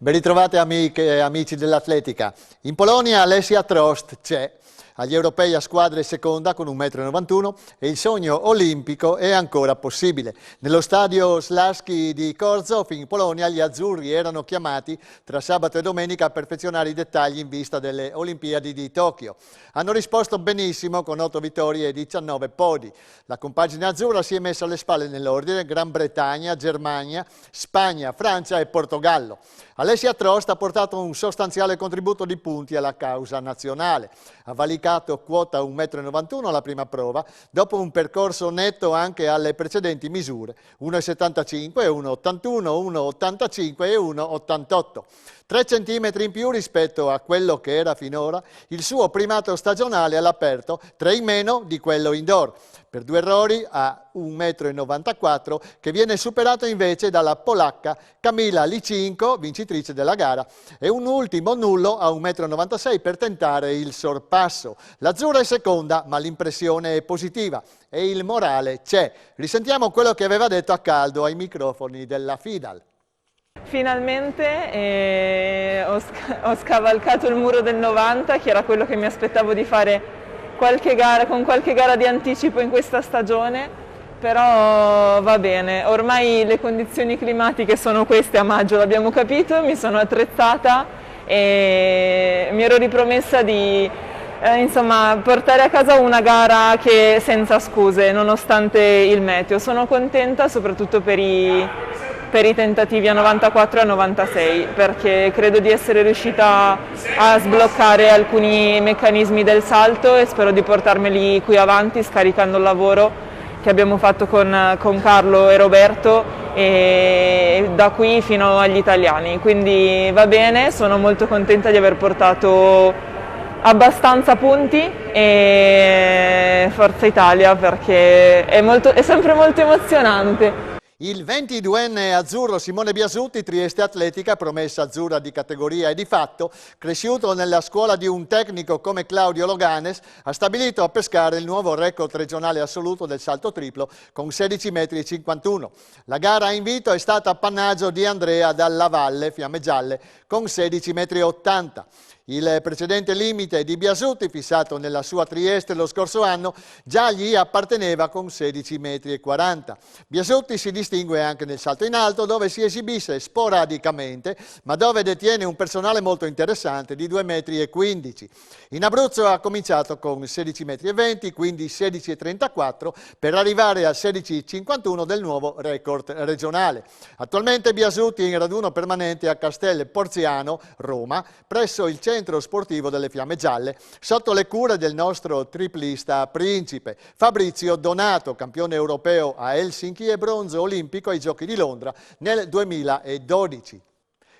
Ben ritrovate amiche e amici dell'atletica. In Polonia Alessia Trost c'è. Agli europei a squadre seconda con 1,91 m e il sogno olimpico è ancora possibile. Nello stadio Śląski di Chorzów in Polonia gli azzurri erano chiamati tra sabato e domenica a perfezionare i dettagli in vista delle Olimpiadi di Tokyo. Hanno risposto benissimo con 8 vittorie e 19 podi. La compagine azzurra si è messa alle spalle nell'ordine Gran Bretagna, Germania, Spagna, Francia e Portogallo. Alessia Trost ha portato un sostanziale contributo di punti alla causa nazionale. Ha valicato quota 1,91 m alla prima prova, dopo un percorso netto anche alle precedenti misure, 1,75, 1,81, 1,85 e 1,88. 3 centimetri in più rispetto a quello che era finora il suo primato stagionale all'aperto, 3 in meno di quello indoor. Per 2 errori a 1,94 m, che viene superato invece dalla polacca Kamila Licinko, vincitrice della gara, e un ultimo nullo a 1,96 m per tentare il sorpasso. L'azzurra è seconda, ma l'impressione è positiva e il morale c'è. Risentiamo quello che aveva detto a caldo ai microfoni della FIDAL. Finalmente ho scavalcato il muro del 90, che era quello che mi aspettavo di fare con qualche gara di anticipo in questa stagione, però va bene, ormai le condizioni climatiche sono queste a maggio, l'abbiamo capito, mi sono attrezzata e mi ero ripromessa di portare a casa una gara che senza scuse, nonostante il meteo. Sono contenta soprattutto per i tentativi a 94 e a 96, perché credo di essere riuscita a sbloccare alcuni meccanismi del salto e spero di portarmeli qui avanti scaricando il lavoro che abbiamo fatto con Carlo e Roberto e da qui fino agli italiani. Quindi va bene, sono molto contenta di aver portato abbastanza punti e Forza Italia, perché è sempre molto emozionante. Il 22enne azzurro Simone Biasutti, Trieste Atletica, promessa azzurra di categoria e di fatto, cresciuto nella scuola di un tecnico come Claudio Loganes, ha stabilito a Pescara il nuovo record regionale assoluto del salto triplo con 16,51 m. La gara a invito è stata appannaggio di Andrea Dalla Valle, Fiamme Gialle, con 16,80 m. Il precedente limite di Biasutti, fissato nella sua Trieste lo scorso anno, già gli apparteneva con 16,40 m. Biasutti si distingue anche nel salto in alto, dove si esibisce sporadicamente, ma dove detiene un personale molto interessante di 2,15 m. In Abruzzo ha cominciato con 16,20 m, quindi 16,34 m, per arrivare a 16,51 del nuovo record regionale. Attualmente Biasutti è in raduno permanente a Castel Porziano, Roma, presso il centro sportivo delle Fiamme Gialle, sotto le cure del nostro triplista principe Fabrizio Donato, campione europeo a Helsinki e bronzo olimpico ai Giochi di Londra nel 2012.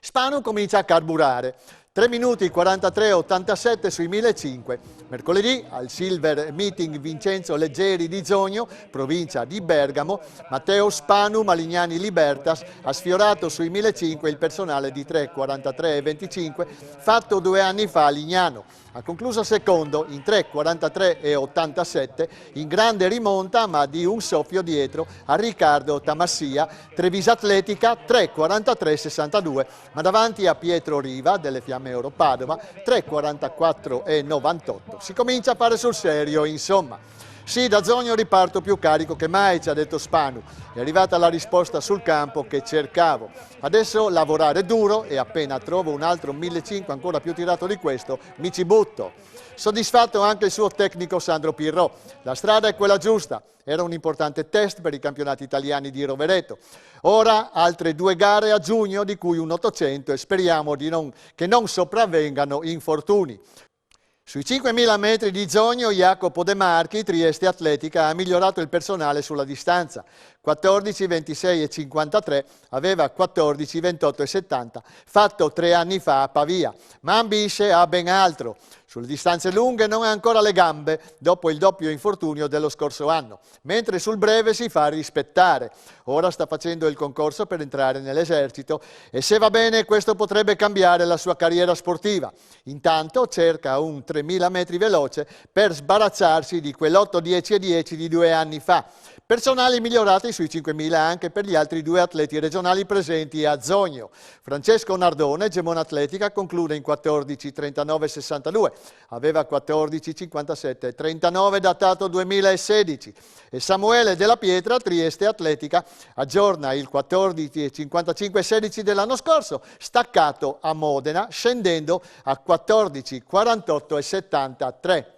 Spanu comincia a carburare. 3 minuti 43,87 sui 1.500. Mercoledì al Silver Meeting Vincenzo Leggeri di Zogno, provincia di Bergamo, Matteo Spanu Malignani Libertas ha sfiorato sui 1.500 il personale di 3,43,25 fatto 2 anni fa a Lignano. Ha concluso secondo in 3,43,87 in grande rimonta, ma di un soffio dietro a Riccardo Tamassia, Treviso Atletica 3,43,62, ma davanti a Pietro Riva delle Fiamme Oro Padova 3,44,98. Si comincia a fare sul serio, insomma. Sì, da Zogno riparto più carico che mai, ci ha detto Spanu. È arrivata la risposta sul campo che cercavo. Adesso lavorare duro e appena trovo un altro 1.500 ancora più tirato di questo, mi ci butto. Soddisfatto anche il suo tecnico Sandro Pirro. La strada è quella giusta. Era un importante test per i campionati italiani di Rovereto. Ora altre 2 gare a giugno, di cui un 800, e speriamo che non sopravvengano infortuni. Sui 5.000 metri di Zogno, Jacopo De Marchi, Trieste Atletica, ha migliorato il personale sulla distanza. 14,26,53, aveva 14,28,70, fatto 3 anni fa a Pavia, ma ambisce a ben altro. Sulle distanze lunghe non ha ancora le gambe, dopo il doppio infortunio dello scorso anno, mentre sul breve si fa rispettare. Ora sta facendo il concorso per entrare nell'esercito e se va bene questo potrebbe cambiare la sua carriera sportiva. Intanto cerca un 3.000 metri veloce per sbarazzarsi di quell'8,10,10 di 2 anni fa. Personali migliorati sui 5.000 anche per gli altri due atleti regionali presenti a Zogno. Francesco Nardone, Gemona Atletica, conclude in 14:39,62, aveva 14:57,39 datato 2016. E Samuele Della Pietra, Trieste Atletica, aggiorna il 14:55,16 dell'anno scorso, staccato a Modena, scendendo a 14:48,73.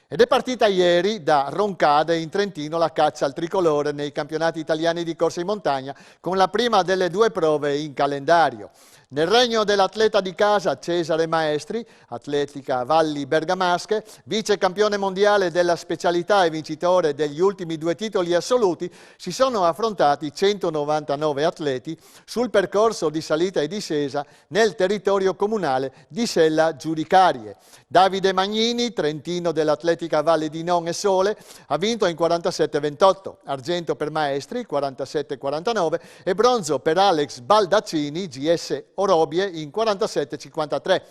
Ed è partita ieri da Roncade in Trentino la caccia al tricolore nei campionati italiani di corsa in montagna con la prima delle due prove in calendario. Nel regno dell'atleta di casa Cesare Maestri, Atletica Valli Bergamasche, vice campione mondiale della specialità e vincitore degli ultimi 2 titoli assoluti, si sono affrontati 199 atleti sul percorso di salita e discesa nel territorio comunale di Sella Giudicarie. Davide Magnini, trentino dell'Atletica Valle di Non e Sole, ha vinto in 47,28, argento per Maestri 47,49 e bronzo per Alex Baldaccini, GS Orobie, in 47,53.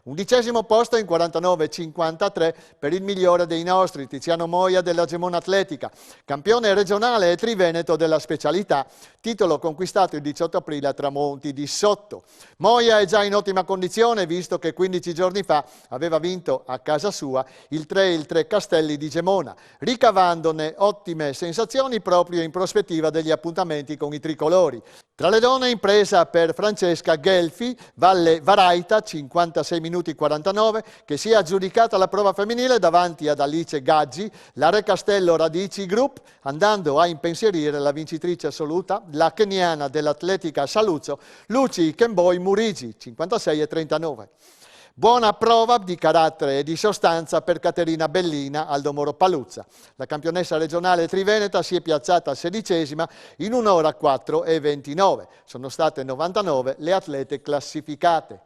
11° posto in 49,53 per il migliore dei nostri, Tiziano Moia della Gemona Atletica, campione regionale e triveneto della specialità, titolo conquistato il 18 aprile a Tramonti di Sotto. Moia è già in ottima condizione visto che 15 giorni fa aveva vinto a casa sua il 3 Castelli di Gemona, ricavandone ottime sensazioni proprio in prospettiva degli appuntamenti con i tricolori. Tra le donne impresa per Francesca Gelfi, Valle Varaita, 56 minuti 49, che si è aggiudicata la prova femminile davanti ad Alice Gaggi, la Re Castello Radici Group, andando a impensierire la vincitrice assoluta, la keniana dell'Atletica Saluzzo, Luci Kemboi Murigi, 56,39. Buona prova di carattere e di sostanza per Caterina Bellina, Aldomoro Paluzza. La campionessa regionale triveneta si è piazzata 16ª in 1 ora 4:29. Sono state 99 le atlete classificate.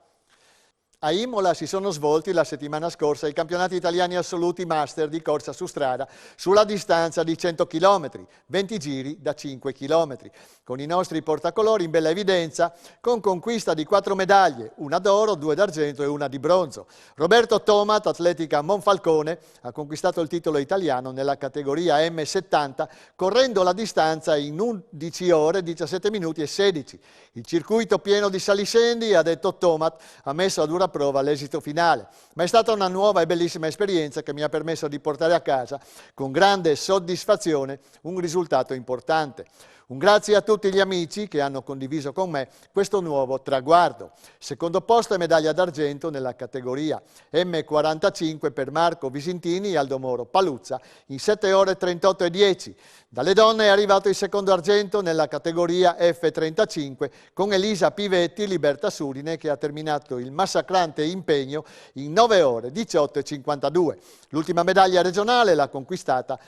A Imola si sono svolti la settimana scorsa i campionati italiani assoluti master di corsa su strada sulla distanza di 100 km, 20 giri da 5 km, con i nostri portacolori in bella evidenza, con conquista di 4 medaglie, una d'oro, 2 d'argento e una di bronzo. Roberto Tomat, Atletica Monfalcone, ha conquistato il titolo italiano nella categoria M70, correndo la distanza in 11 ore, 17 minuti e 16. Il circuito pieno di saliscendi, ha detto Tomat, ha messo a dura prova l'esito finale, ma è stata una nuova e bellissima esperienza che mi ha permesso di portare a casa con grande soddisfazione un risultato importante. Un grazie a tutti gli amici che hanno condiviso con me questo nuovo traguardo. Secondo posto e medaglia d'argento nella categoria M45 per Marco Visintini e Aldomoro Paluzza in 7 ore 38 e 10. Dalle donne è arrivato il secondo argento nella categoria F35 con Elisa Pivetti, Libertà Sudine, che ha terminato il massacrante impegno in 9 ore 18 e 52. L'ultima medaglia regionale l'ha conquistata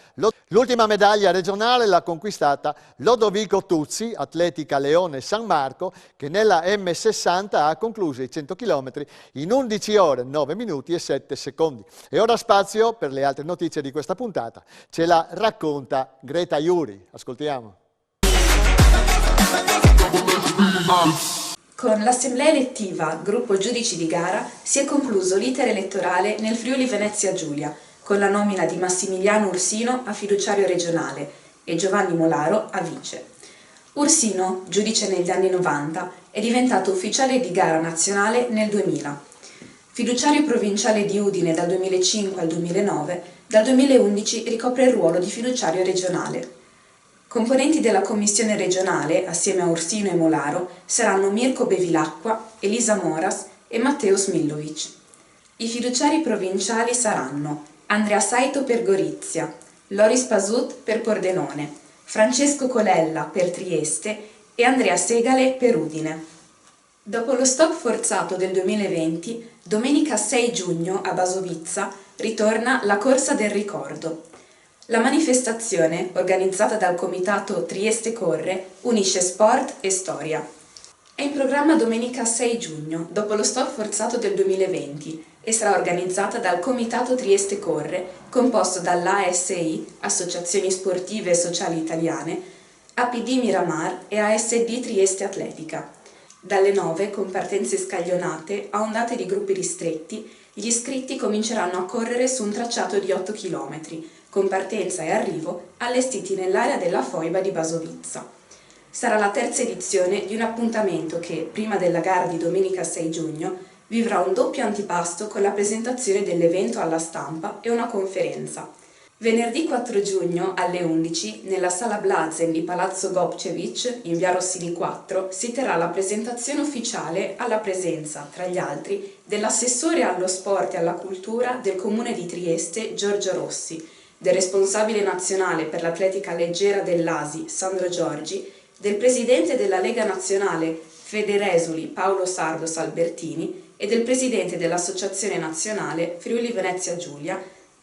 Lodovico Tuzzi, Atletica Leone San Marco, che nella M60 ha concluso i 100 km in 11 ore 9 minuti e 7 secondi. E ora spazio per le altre notizie di questa puntata. Ce la racconta Greta Iuri. Ascoltiamo. Con l'assemblea elettiva Gruppo Giudici di Gara si è concluso l'iter elettorale nel Friuli Venezia Giulia, con la nomina di Massimiliano Ursino a fiduciario regionale e Giovanni Molaro a vice. Ursino, giudice negli anni 90, è diventato ufficiale di gara nazionale nel 2000. Fiduciario provinciale di Udine dal 2005 al 2009, dal 2011 ricopre il ruolo di fiduciario regionale. Componenti della commissione regionale, assieme a Ursino e Molaro, saranno Mirko Bevilacqua, Elisa Moras e Matteo Smilovic. I fiduciari provinciali saranno Andrea Saito per Gorizia, Loris Pasut per Pordenone, Francesco Colella per Trieste e Andrea Segale per Udine. Dopo lo stop forzato del 2020, domenica 6 giugno a Basovizza ritorna la Corsa del Ricordo. La manifestazione, organizzata dal comitato Trieste Corre, unisce sport e storia. È in programma domenica 6 giugno, dopo lo stop forzato del 2020, e sarà organizzata dal comitato Trieste Corre, composto dall'ASI, Associazioni Sportive e Sociali Italiane, APD Miramar e ASD Trieste Atletica. Dalle 9, con partenze scaglionate, a ondate di gruppi ristretti, gli iscritti cominceranno a correre su un tracciato di 8 km, con partenza e arrivo allestiti nell'area della foiba di Basovizza. Sarà la terza edizione di un appuntamento che, prima della gara di domenica 6 giugno, vivrà un doppio antipasto con la presentazione dell'evento alla stampa e una conferenza. Venerdì 4 giugno alle 11, nella sala Blazen di Palazzo Gobčević, in via Rossini 4, si terrà la presentazione ufficiale alla presenza, tra gli altri, dell'assessore allo sport e alla cultura del Comune di Trieste, Giorgio Rossi, del responsabile nazionale per l'atletica leggera dell'ASI, Sandro Giorgi, del presidente della Lega Nazionale Federesuli, Paolo Sardos Albertini, e del presidente dell'Associazione Nazionale Friuli Venezia Giulia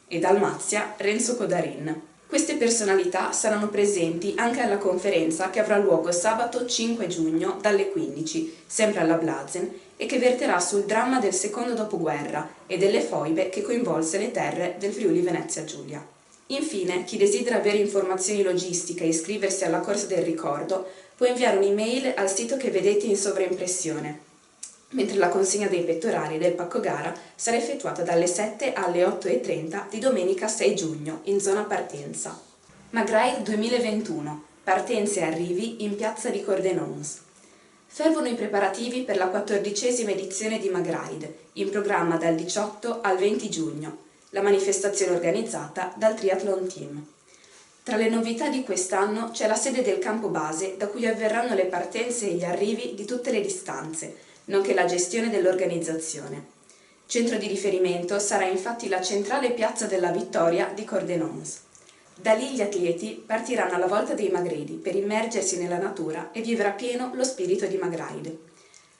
e Dalmazia, Renzo Codarin. Queste personalità saranno presenti anche alla conferenza che avrà luogo sabato 5 giugno dalle 15, sempre alla Blazen, e che verterà sul dramma del secondo dopoguerra e delle foibe che coinvolse le terre del Friuli Venezia Giulia. Infine, chi desidera avere informazioni logistiche e iscriversi alla Corsa del Ricordo può inviare un'email al sito che vedete in sovraimpressione, mentre la consegna dei pettorali del pacco gara sarà effettuata dalle 7 alle 8:30 di domenica 6 giugno in zona partenza. Magraid 2021. Partenze e arrivi in piazza di Cordenons. Fervono i preparativi per la 14ª edizione di Magraid, in programma dal 18 al 20 giugno, la manifestazione organizzata dal Triathlon Team. Tra le novità di quest'anno c'è la sede del campo base da cui avverranno le partenze e gli arrivi di tutte le distanze, nonché la gestione dell'organizzazione. Centro di riferimento sarà infatti la centrale piazza della Vittoria di Cordenons. Da lì gli atleti partiranno alla volta dei Magredi per immergersi nella natura e vivere appieno lo spirito di Magraid.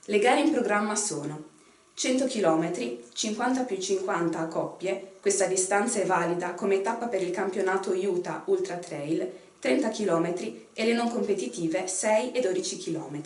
Le gare in programma sono 100 km, 50+50 a coppie, questa distanza è valida come tappa per il campionato Utah Ultra Trail, 30 km e le non competitive 6 e 12 km.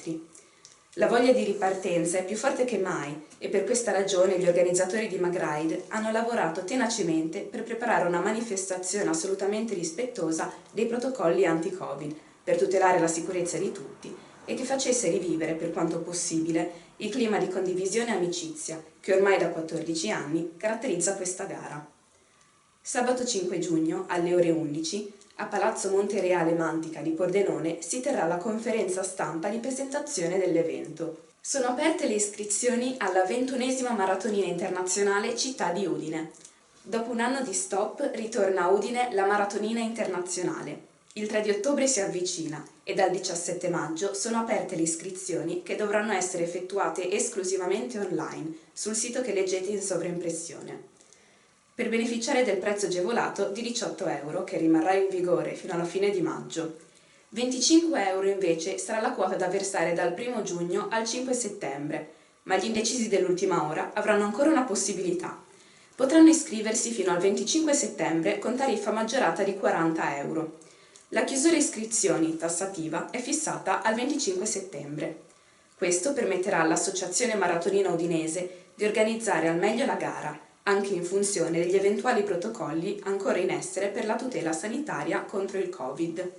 La voglia di ripartenza è più forte che mai e per questa ragione gli organizzatori di Magraid hanno lavorato tenacemente per preparare una manifestazione assolutamente rispettosa dei protocolli anti-Covid per tutelare la sicurezza di tutti e che facesse rivivere per quanto possibile il clima di condivisione e amicizia che ormai da 14 anni caratterizza questa gara. Sabato 5 giugno alle ore 11 a Palazzo Montereale Mantica di Pordenone si terrà la conferenza stampa di presentazione dell'evento. Sono aperte le iscrizioni alla 21ª Maratonina Internazionale Città di Udine. Dopo un anno di stop ritorna a Udine la Maratonina Internazionale. Il 3 di ottobre si avvicina e dal 17 maggio sono aperte le iscrizioni che dovranno essere effettuate esclusivamente online sul sito che leggete in sovraimpressione. Per beneficiare del prezzo agevolato di 18 euro che rimarrà in vigore fino alla fine di maggio. 25 euro invece sarà la quota da versare dal 1 giugno al 5 settembre, ma gli indecisi dell'ultima ora avranno ancora una possibilità. Potranno iscriversi fino al 25 settembre con tariffa maggiorata di 40 euro. La chiusura iscrizioni tassativa è fissata al 25 settembre. Questo permetterà all'Associazione Maratonina Udinese di organizzare al meglio la gara, anche in funzione degli eventuali protocolli ancora in essere per la tutela sanitaria contro il Covid.